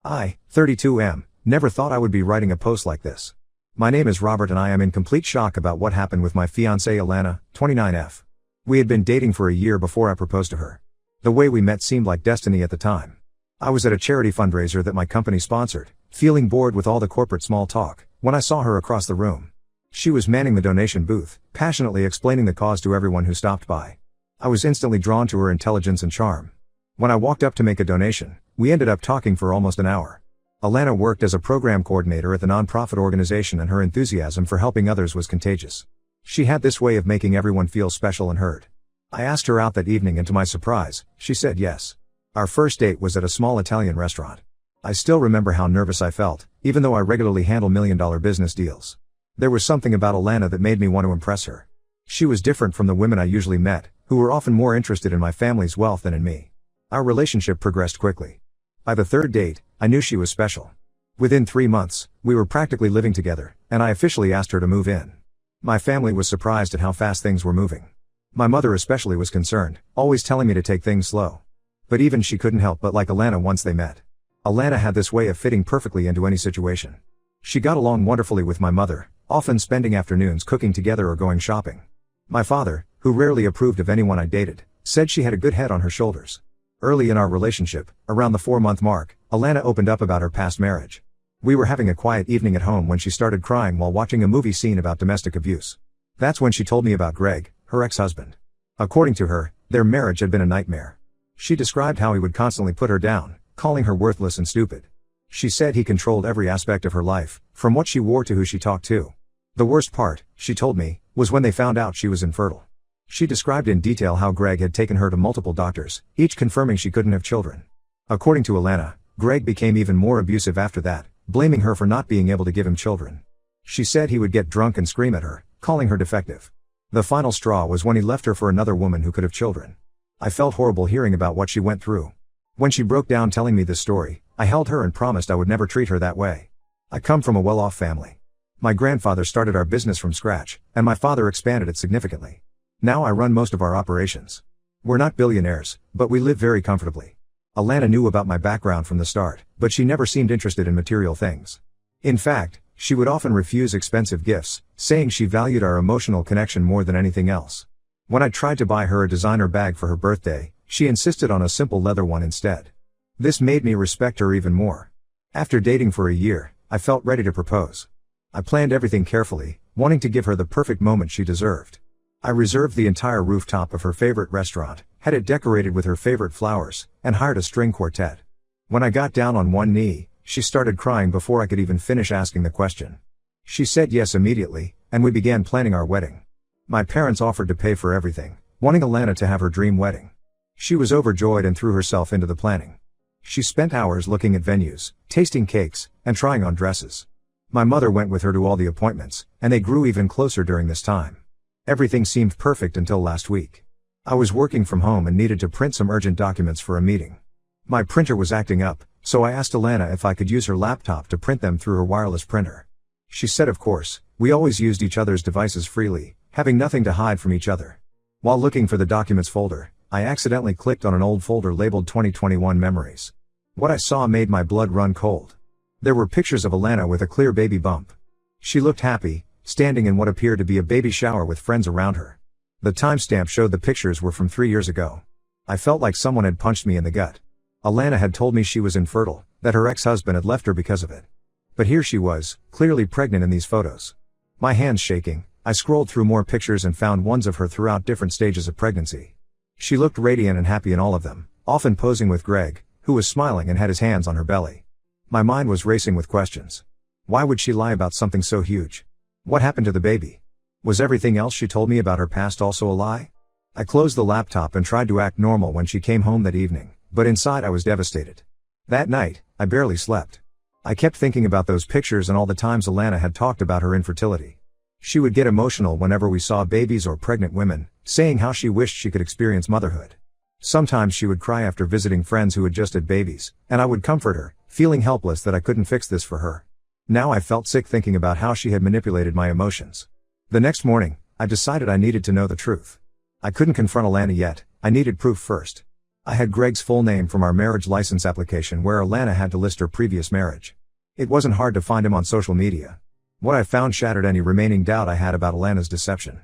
I, 32 never thought I would be writing a post like this. My name is Robert and I am in complete shock about what happened with my fiancée Alana, 29F. We had been dating for a year before I proposed to her. The way we met seemed like destiny at the time. I was at a charity fundraiser that my company sponsored, feeling bored with all the corporate small talk, when I saw her across the room. She was manning the donation booth, passionately explaining the cause to everyone who stopped by. I was instantly drawn to her intelligence and charm. When I walked up to make a donation, we ended up talking for almost an hour. Alana worked as a program coordinator at the nonprofit organization and her enthusiasm for helping others was contagious. She had this way of making everyone feel special and heard. I asked her out that evening and to my surprise, she said yes. Our first date was at a small Italian restaurant. I still remember how nervous I felt, even though I regularly handle million-dollar business deals. There was something about Alana that made me want to impress her. She was different from the women I usually met, who were often more interested in my family's wealth than in me. Our relationship progressed quickly. By the third date, I knew she was special. Within 3 months, we were practically living together, and I officially asked her to move in. My family was surprised at how fast things were moving. My mother especially was concerned, always telling me to take things slow. But even she couldn't help but like Alana once they met. Alana had this way of fitting perfectly into any situation. She got along wonderfully with my mother, often spending afternoons cooking together or going shopping. My father, who rarely approved of anyone I dated, said she had a good head on her shoulders. Early in our relationship, around the 4-month mark, Alana opened up about her past marriage. We were having a quiet evening at home when she started crying while watching a movie scene about domestic abuse. That's when she told me about Greg, her ex-husband. According to her, their marriage had been a nightmare. She described how he would constantly put her down, calling her worthless and stupid. She said he controlled every aspect of her life, from what she wore to who she talked to. The worst part, she told me, was when they found out she was infertile. She described in detail how Greg had taken her to multiple doctors, each confirming she couldn't have children. According to Alana, Greg became even more abusive after that, blaming her for not being able to give him children. She said he would get drunk and scream at her, calling her defective. The final straw was when he left her for another woman who could have children. I felt horrible hearing about what she went through. When she broke down telling me this story, I held her and promised I would never treat her that way. I come from a well-off family. My grandfather started our business from scratch, and my father expanded it significantly. Now I run most of our operations. We're not billionaires, but we live very comfortably. Alana knew about my background from the start, but she never seemed interested in material things. In fact, she would often refuse expensive gifts, saying she valued our emotional connection more than anything else. When I tried to buy her a designer bag for her birthday, she insisted on a simple leather one instead. This made me respect her even more. After dating for a year, I felt ready to propose. I planned everything carefully, wanting to give her the perfect moment she deserved. I reserved the entire rooftop of her favorite restaurant, had it decorated with her favorite flowers, and hired a string quartet. When I got down on one knee, she started crying before I could even finish asking the question. She said yes immediately, and we began planning our wedding. My parents offered to pay for everything, wanting Alana to have her dream wedding. She was overjoyed and threw herself into the planning. She spent hours looking at venues, tasting cakes, and trying on dresses. My mother went with her to all the appointments, and they grew even closer during this time. Everything seemed perfect until last week. I was working from home and needed to print some urgent documents for a meeting. My printer was acting up, so I asked Alana if I could use her laptop to print them through her wireless printer. She said of course. We always used each other's devices freely, having nothing to hide from each other. While looking for the documents folder, I accidentally clicked on an old folder labeled 2021 Memories. What I saw made my blood run cold. There were pictures of Alana with a clear baby bump. She looked happy, standing in what appeared to be a baby shower with friends around her. The timestamp showed the pictures were from 3 years ago. I felt like someone had punched me in the gut. Alana had told me she was infertile, that her ex-husband had left her because of it. But here she was, clearly pregnant in these photos. My hands shaking, I scrolled through more pictures and found ones of her throughout different stages of pregnancy. She looked radiant and happy in all of them, often posing with Greg, who was smiling and had his hands on her belly. My mind was racing with questions. Why would she lie about something so huge? What happened to the baby? Was everything else she told me about her past also a lie? I closed the laptop and tried to act normal when she came home that evening, but inside I was devastated. That night, I barely slept. I kept thinking about those pictures and all the times Alana had talked about her infertility. She would get emotional whenever we saw babies or pregnant women, saying how she wished she could experience motherhood. Sometimes she would cry after visiting friends who had just had babies, and I would comfort her, feeling helpless that I couldn't fix this for her. Now I felt sick thinking about how she had manipulated my emotions. The next morning, I decided I needed to know the truth. I couldn't confront Alana yet, I needed proof first. I had Greg's full name from our marriage license application where Alana had to list her previous marriage. It wasn't hard to find him on social media. What I found shattered any remaining doubt I had about Alana's deception.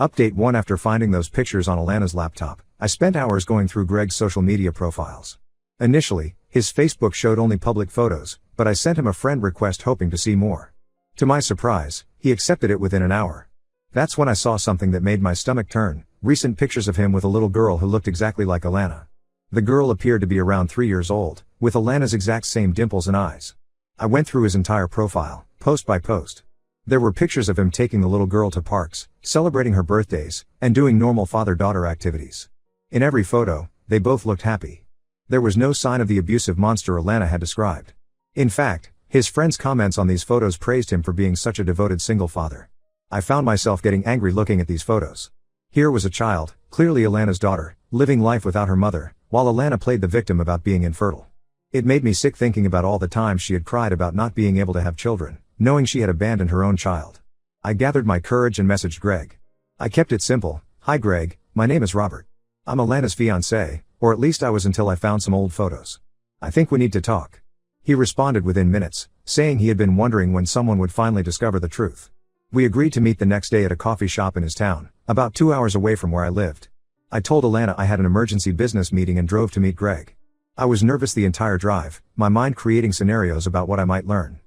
Update 1. After finding those pictures on Alana's laptop, I spent hours going through Greg's social media profiles. Initially, his Facebook showed only public photos, but I sent him a friend request hoping to see more. To my surprise, he accepted it within an hour. That's when I saw something that made my stomach turn: recent pictures of him with a little girl who looked exactly like Alana. The girl appeared to be around 3 years old, with Alana's exact same dimples and eyes. I went through his entire profile, post by post. There were pictures of him taking the little girl to parks, celebrating her birthdays, and doing normal father-daughter activities. In every photo, they both looked happy. There was no sign of the abusive monster Alana had described. In fact, his friends' comments on these photos praised him for being such a devoted single father. I found myself getting angry looking at these photos. Here was a child, clearly Alana's daughter, living life without her mother, while Alana played the victim about being infertile. It made me sick thinking about all the times she had cried about not being able to have children, knowing she had abandoned her own child. I gathered my courage and messaged Greg. I kept it simple. Hi Greg, my name is Robert. I'm Alana's fiancé, or at least I was until I found some old photos. I think we need to talk. He responded within minutes, saying he had been wondering when someone would finally discover the truth. We agreed to meet the next day at a coffee shop in his town, about 2 hours away from where I lived. I told Alana I had an emergency business meeting and drove to meet Greg. I was nervous the entire drive, my mind creating scenarios about what I might learn.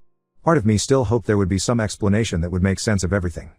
Part of me still hoped there would be some explanation that would make sense of everything.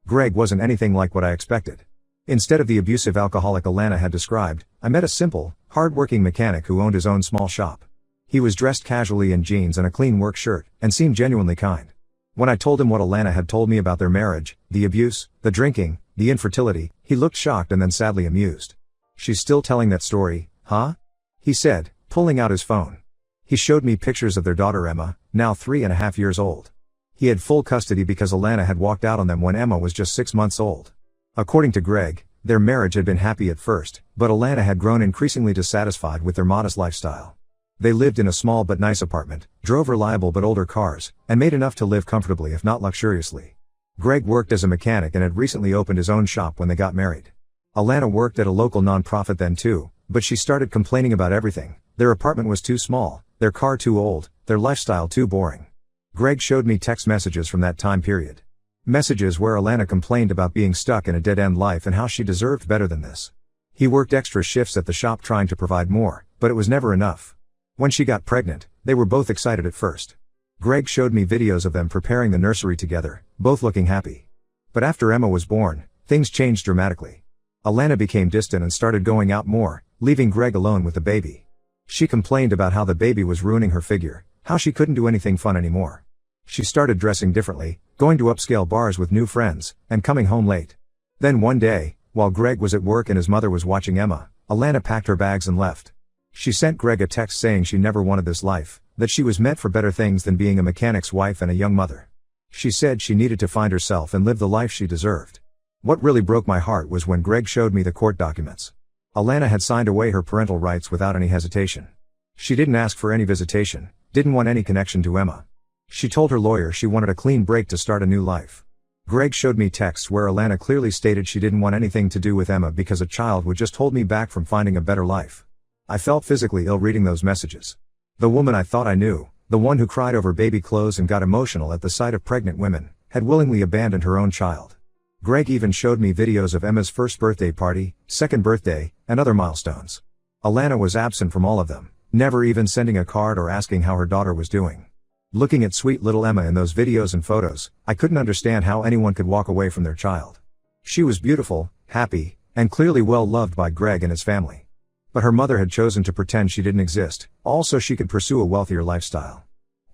Greg wasn't anything like what I expected. Instead of the abusive alcoholic Alana had described, I met a simple, hard-working mechanic who owned his own small shop. He was dressed casually in jeans and a clean work shirt, and seemed genuinely kind. When I told him what Alana had told me about their marriage, the abuse, the drinking, the infertility, he looked shocked and then sadly amused. "She's still telling that story, huh?" he said, pulling out his phone. He showed me pictures of their daughter Emma, now 3.5 years old. He had full custody because Alana had walked out on them when Emma was just 6 months old. According to Greg, their marriage had been happy at first, but Alana had grown increasingly dissatisfied with their modest lifestyle. They lived in a small but nice apartment, drove reliable but older cars, and made enough to live comfortably if not luxuriously. Greg worked as a mechanic and had recently opened his own shop when they got married. Alana worked at a local nonprofit then too, but she started complaining about everything. Their apartment was too small, their car too old, their lifestyle too boring. Greg showed me text messages from that time period. Messages where Alana complained about being stuck in a dead-end life and how she deserved better than this. He worked extra shifts at the shop trying to provide more, but it was never enough. When she got pregnant, they were both excited at first. Greg showed me videos of them preparing the nursery together, both looking happy. But after Emma was born, things changed dramatically. Alana became distant and started going out more, leaving Greg alone with the baby. She complained about how the baby was ruining her figure, how she couldn't do anything fun anymore. She started dressing differently, going to upscale bars with new friends, and coming home late. Then one day, while Greg was at work and his mother was watching Emma, Alana packed her bags and left. She sent Greg a text saying she never wanted this life, that she was meant for better things than being a mechanic's wife and a young mother. She said she needed to find herself and live the life she deserved. What really broke my heart was when Greg showed me the court documents. Alana had signed away her parental rights without any hesitation. She didn't ask for any visitation, didn't want any connection to Emma. She told her lawyer she wanted a clean break to start a new life. Greg showed me texts where Alana clearly stated she didn't want anything to do with Emma because a child would just hold me back from finding a better life. I felt physically ill reading those messages. The woman I thought I knew, the one who cried over baby clothes and got emotional at the sight of pregnant women, had willingly abandoned her own child. Greg even showed me videos of Emma's first birthday party, second birthday, and other milestones. Alana was absent from all of them, never even sending a card or asking how her daughter was doing. Looking at sweet little Emma in those videos and photos, I couldn't understand how anyone could walk away from their child. She was beautiful, happy, and clearly well loved by Greg and his family. But her mother had chosen to pretend she didn't exist, all so she could pursue a wealthier lifestyle.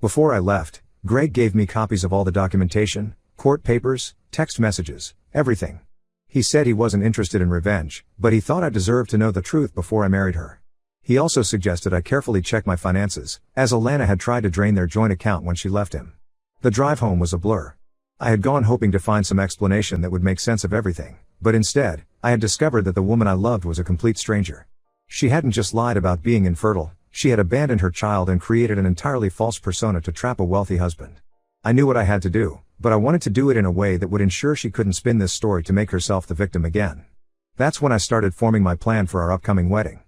Before I left, Greg gave me copies of all the documentation, court papers, text messages, everything. He said he wasn't interested in revenge, but he thought I deserved to know the truth before I married her. He also suggested I carefully check my finances, as Alana had tried to drain their joint account when she left him. The drive home was a blur. I had gone hoping to find some explanation that would make sense of everything, but instead, I had discovered that the woman I loved was a complete stranger. She hadn't just lied about being infertile, she had abandoned her child and created an entirely false persona to trap a wealthy husband. I knew what I had to do, but I wanted to do it in a way that would ensure she couldn't spin this story to make herself the victim again. That's when I started forming my plan for our upcoming wedding.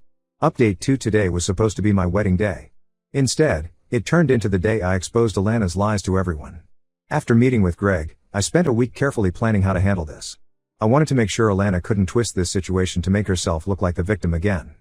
Update 2: Today was supposed to be my wedding day. Instead, it turned into the day I exposed Alana's lies to everyone. After meeting with Greg, I spent a week carefully planning how to handle this. I wanted to make sure Alana couldn't twist this situation to make herself look like the victim again.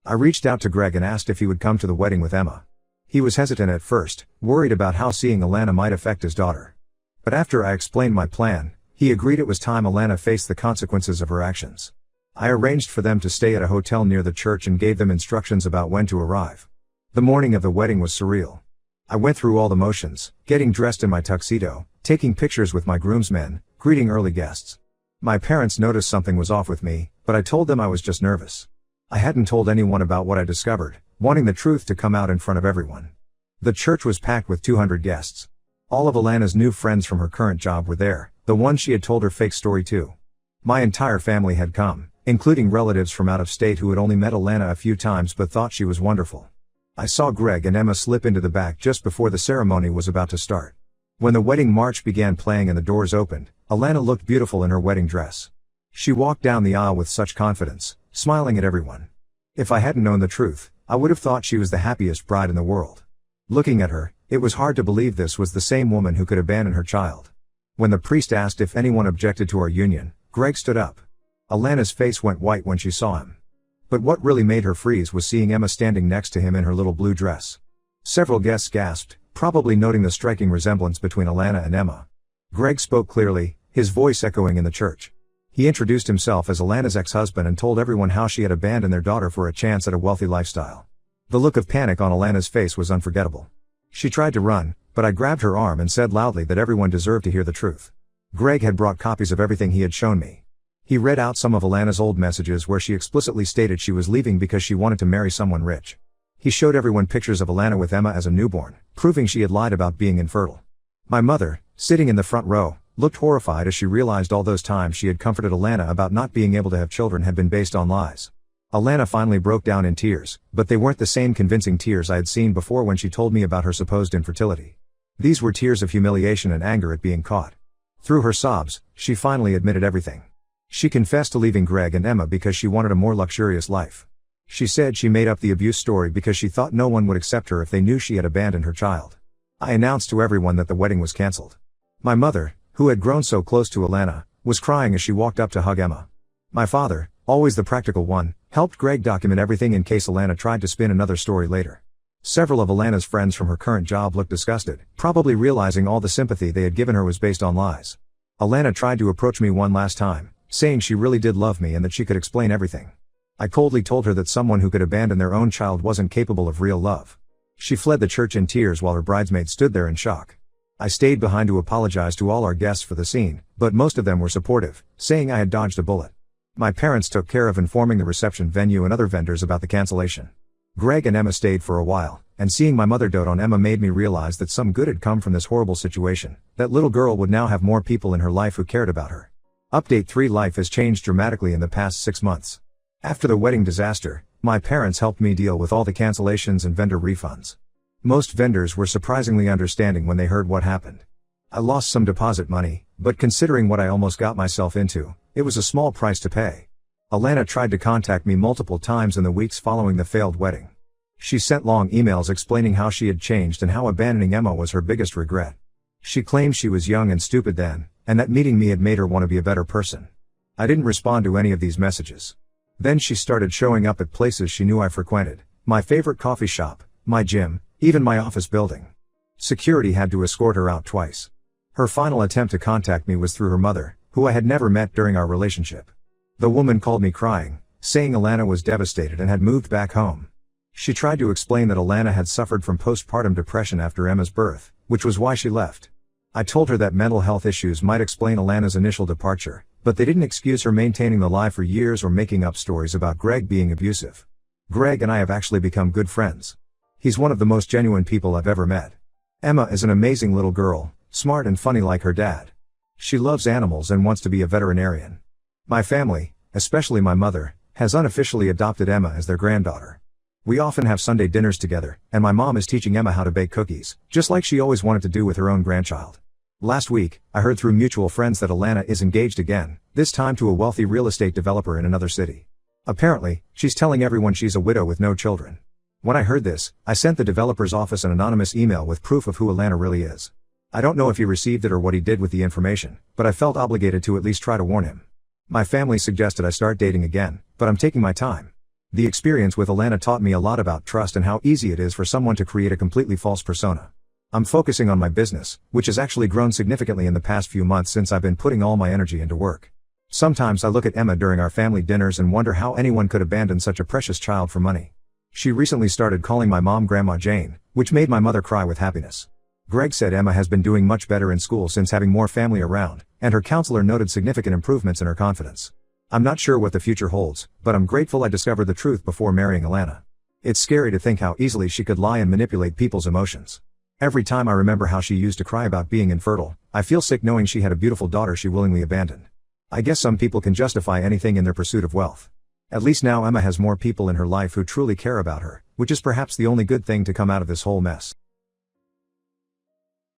I reached out to Greg and asked if he would come to the wedding with Emma. He was hesitant at first, worried about how seeing Alana might affect his daughter. But after I explained my plan, he agreed it was time Alana faced the consequences of her actions. I arranged for them to stay at a hotel near the church and gave them instructions about when to arrive. The morning of the wedding was surreal. I went through all the motions, getting dressed in my tuxedo, taking pictures with my groomsmen, greeting early guests. My parents noticed something was off with me, but I told them I was just nervous. I hadn't told anyone about what I discovered, wanting the truth to come out in front of everyone. The church was packed with 200 guests. All of Alana's new friends from her current job were there, the ones she had told her fake story to. My entire family had come, including relatives from out of state who had only met Alana a few times but thought she was wonderful. I saw Greg and Emma slip into the back just before the ceremony was about to start. When the wedding march began playing and the doors opened, Alana looked beautiful in her wedding dress. She walked down the aisle with such confidence, smiling at everyone. If I hadn't known the truth, I would have thought she was the happiest bride in the world. Looking at her, it was hard to believe this was the same woman who could abandon her child. When the priest asked if anyone objected to our union, Greg stood up. Alana's face went white when she saw him. But what really made her freeze was seeing Emma standing next to him in her little blue dress. Several guests gasped, probably noting the striking resemblance between Alana and Emma. Greg spoke clearly, his voice echoing in the church. He introduced himself as Alana's ex-husband and told everyone how she had abandoned their daughter for a chance at a wealthy lifestyle. The look of panic on Alana's face was unforgettable. She tried to run, but I grabbed her arm and said loudly that everyone deserved to hear the truth. Greg had brought copies of everything he had shown me. He read out some of Alana's old messages where she explicitly stated she was leaving because she wanted to marry someone rich. He showed everyone pictures of Alana with Emma as a newborn, proving she had lied about being infertile. My mother, sitting in the front row, looked horrified as she realized all those times she had comforted Alana about not being able to have children had been based on lies. Alana finally broke down in tears, but they weren't the same convincing tears I had seen before when she told me about her supposed infertility. These were tears of humiliation and anger at being caught. Through her sobs, she finally admitted everything. She confessed to leaving Greg and Emma because she wanted a more luxurious life. She said she made up the abuse story because she thought no one would accept her if they knew she had abandoned her child. I announced to everyone that the wedding was cancelled. My mother, who had grown so close to Alana, was crying as she walked up to hug Emma. My father, always the practical one, helped Greg document everything in case Alana tried to spin another story later. Several of Alana's friends from her current job looked disgusted, probably realizing all the sympathy they had given her was based on lies. Alana tried to approach me one last time, saying she really did love me and that she could explain everything. I coldly told her that someone who could abandon their own child wasn't capable of real love. She fled the church in tears while her bridesmaids stood there in shock. I stayed behind to apologize to all our guests for the scene, but most of them were supportive, saying I had dodged a bullet. My parents took care of informing the reception venue and other vendors about the cancellation. Greg and Emma stayed for a while, and seeing my mother dote on Emma made me realize that some good had come from this horrible situation. That little girl would now have more people in her life who cared about her. Update 3: Life has changed dramatically in the past 6 months. After the wedding disaster, my parents helped me deal with all the cancellations and vendor refunds. Most vendors were surprisingly understanding when they heard what happened. I lost some deposit money, but considering what I almost got myself into, it was a small price to pay. Alana tried to contact me multiple times in the weeks following the failed wedding. She sent long emails explaining how she had changed and how abandoning Emma was her biggest regret. She claimed she was young and stupid then, and that meeting me had made her want to be a better person. I didn't respond to any of these messages. Then she started showing up at places she knew I frequented, my favorite coffee shop, my gym, even my office building. Security had to escort her out twice. Her final attempt to contact me was through her mother, who I had never met during our relationship. The woman called me crying, saying Alana was devastated and had moved back home. She tried to explain that Alana had suffered from postpartum depression after Emma's birth, which was why she left. I told her that mental health issues might explain Alana's initial departure, but they didn't excuse her maintaining the lie for years or making up stories about Greg being abusive. Greg and I have actually become good friends. He's one of the most genuine people I've ever met. Emma is an amazing little girl, smart and funny like her dad. She loves animals and wants to be a veterinarian. My family, especially my mother, has unofficially adopted Emma as their granddaughter. We often have Sunday dinners together, and my mom is teaching Emma how to bake cookies, just like she always wanted to do with her own grandchild. Last week, I heard through mutual friends that Alana is engaged again, this time to a wealthy real estate developer in another city. Apparently, she's telling everyone she's a widow with no children. When I heard this, I sent the developer's office an anonymous email with proof of who Alana really is. I don't know if he received it or what he did with the information, but I felt obligated to at least try to warn him. My family suggested I start dating again, but I'm taking my time. The experience with Alana taught me a lot about trust and how easy it is for someone to create a completely false persona. I'm focusing on my business, which has actually grown significantly in the past few months since I've been putting all my energy into work. Sometimes I look at Emma during our family dinners and wonder how anyone could abandon such a precious child for money. She recently started calling my mom Grandma Jane, which made my mother cry with happiness. Greg said Emma has been doing much better in school since having more family around, and her counselor noted significant improvements in her confidence. I'm not sure what the future holds, but I'm grateful I discovered the truth before marrying Alana. It's scary to think how easily she could lie and manipulate people's emotions. Every time I remember how she used to cry about being infertile, I feel sick knowing she had a beautiful daughter she willingly abandoned. I guess some people can justify anything in their pursuit of wealth. At least now Emma has more people in her life who truly care about her, which is perhaps the only good thing to come out of this whole mess.